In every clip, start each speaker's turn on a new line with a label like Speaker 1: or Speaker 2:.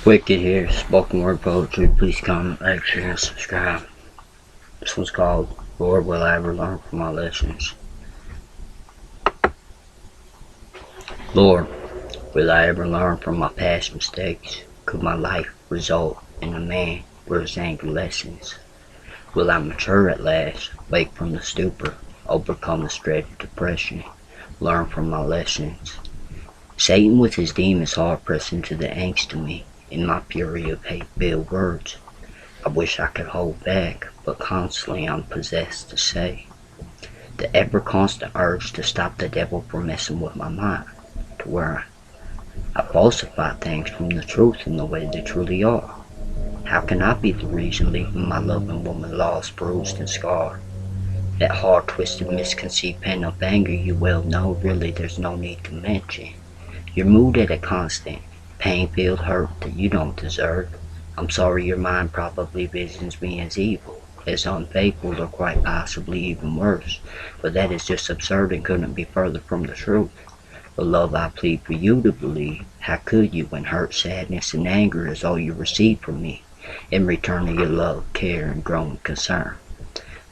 Speaker 1: Wicked here, spoken word poetry. Please comment, like, share, and subscribe. This one's called Lord, Will I Ever Learn From My Lessons? Lord, will I ever learn from my past mistakes? Could my life result in a man where his anger lessens? Will I mature at last, wake from the stupor, overcome the dread of depression, learn from my lessons? Satan with his demons hard press into the angst of me. In my fury of hate-filled words, I wish I could hold back, but constantly I'm possessed to say. The ever-constant urge to stop the devil from messing with my mind, to where I falsify things from the truth in the way they truly are. How can I be the reason leaving my loving woman lost, bruised, and scarred? That hard-twisted, misconceived pent-up anger you well know really there's no need to mention. Your mood at a constant, pain-filled hurt that you don't deserve. I'm sorry your mind probably visions me as evil, as unfaithful, or quite possibly even worse, but that is just absurd and couldn't be further from the truth. The love I plead for you to believe, how could you when hurt, sadness, and anger is all you receive from me, in return of your love, care, and growing concern?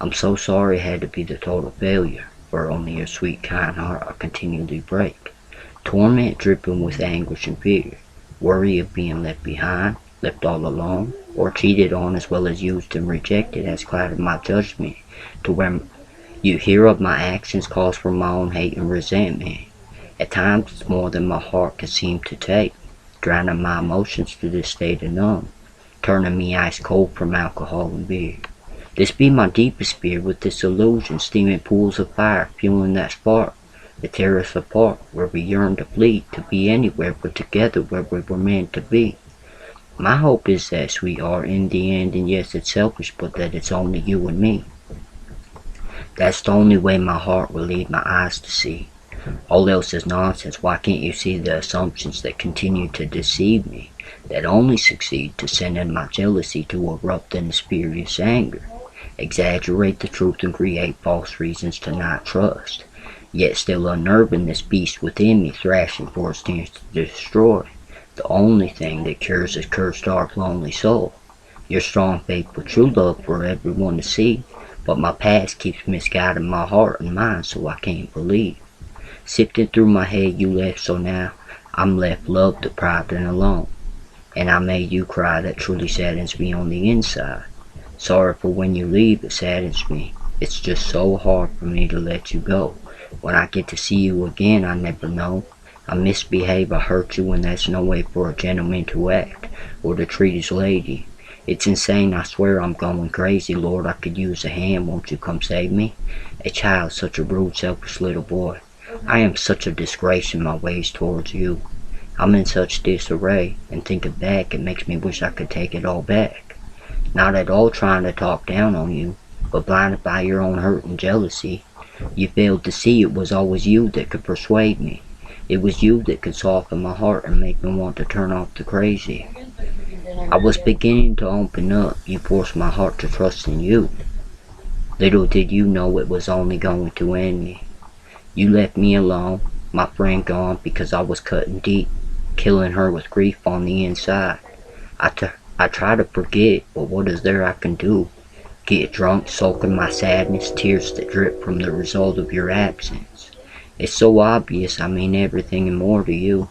Speaker 1: I'm so sorry I had to be the total failure, for only your sweet kind heart I continually break. Torment dripping with anguish and fear, worry of being left behind, left all alone, or cheated on as well as used and rejected has clouded my judgment, to where you hear of my actions cause for my own hate and resentment. At times it's more than my heart can seem to take, drowning my emotions to this state of numb, turning me ice cold from alcohol and beer. This be my deepest fear with this illusion, steaming pools of fire, fueling that spark that tear us apart, where we yearn to flee, to be anywhere but together where we were meant to be. My hope is that, sweetheart, in the end, and yes, it's selfish, but that it's only you and me. That's the only way my heart will lead my eyes to see. All else is nonsense. Why can't you see the assumptions that continue to deceive me, that only succeed to send in my jealousy to erupt in this furious anger, exaggerate the truth and create false reasons to not trust, yet still unnerving this beast within me, thrashing for its chance to destroy the only thing that cures this cursed, dark, lonely soul. Your strong, faithful, true love for everyone to see, but my past keeps misguiding my heart and mind, so I can't believe. Sifting through my head you left, so now I'm left love deprived and alone, and I made you cry. That truly saddens me on the inside. Sorry for when you leave, it saddens me. It's just so hard for me to let you go. When I get to see you again, I never know. I misbehave, I hurt you, and that's no way for a gentleman to act, or to treat his lady. It's insane, I swear I'm going crazy. Lord, I could use a hand, won't you come save me? A child, such a rude, selfish little boy. I am such a disgrace in my ways towards you. I'm in such disarray, and thinking back, it makes me wish I could take it all back. Not at all trying to talk down on you, but blinded by your own hurt and jealousy. You failed to see it was always you that could persuade me. It was you that could soften my heart and make me want to turn off the crazy. I was beginning to open up. You forced my heart to trust in you. Little did you know it was only going to end me. You left me alone, my friend gone because I was cutting deep, killing her with grief on the inside. I try to forget, but what is there I can do? Get drunk, sulking my sadness, tears that drip from the result of your absence. It's so obvious I mean everything and more to you.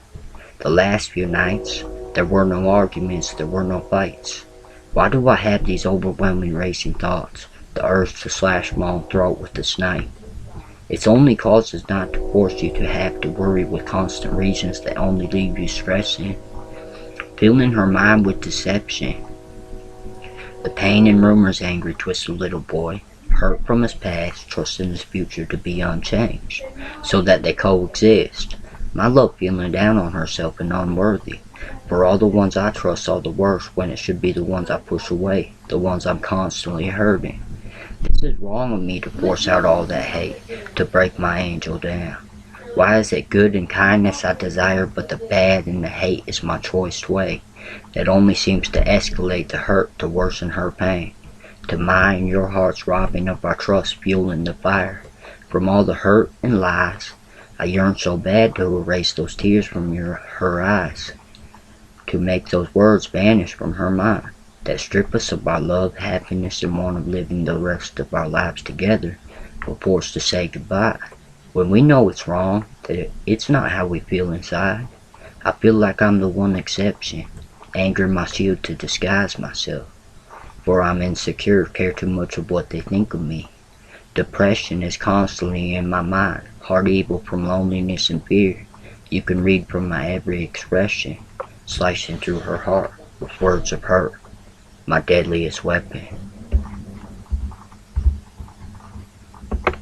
Speaker 1: The last few nights, there were no arguments, there were no fights. Why do I have these overwhelming racing thoughts, the urge to slash my own throat with this knife? It's only causes not to force you to have to worry with constant reasons that only leave you stressing, filling her mind with deception. The pain and rumors angry twisted little boy, hurt from his past, trusting his future to be unchanged, so that they coexist. My love feeling down on herself and unworthy, for all the ones I trust are the worst when it should be the ones I push away, the ones I'm constantly hurting. This is wrong of me to force out all that hate, to break my angel down. Why is it good and kindness I desire, but the bad and the hate is my choice way? That only seems to escalate the hurt, to worsen her pain. To mine your hearts robbing of our trust, fueling the fire. From all the hurt and lies, I yearn so bad to erase those tears from her eyes. to make those words vanish from her mind, that strip us of our love, happiness, and want of living the rest of our lives together. We're forced to say goodbye. When we know it's wrong, that it's not how we feel inside. I feel like I'm the one exception, anger my shield to disguise myself. For I'm insecure, care too much of what they think of me. Depression is constantly in my mind, heart evil from loneliness and fear. You can read from my every expression, slicing through her heart with words of hurt, my deadliest weapon.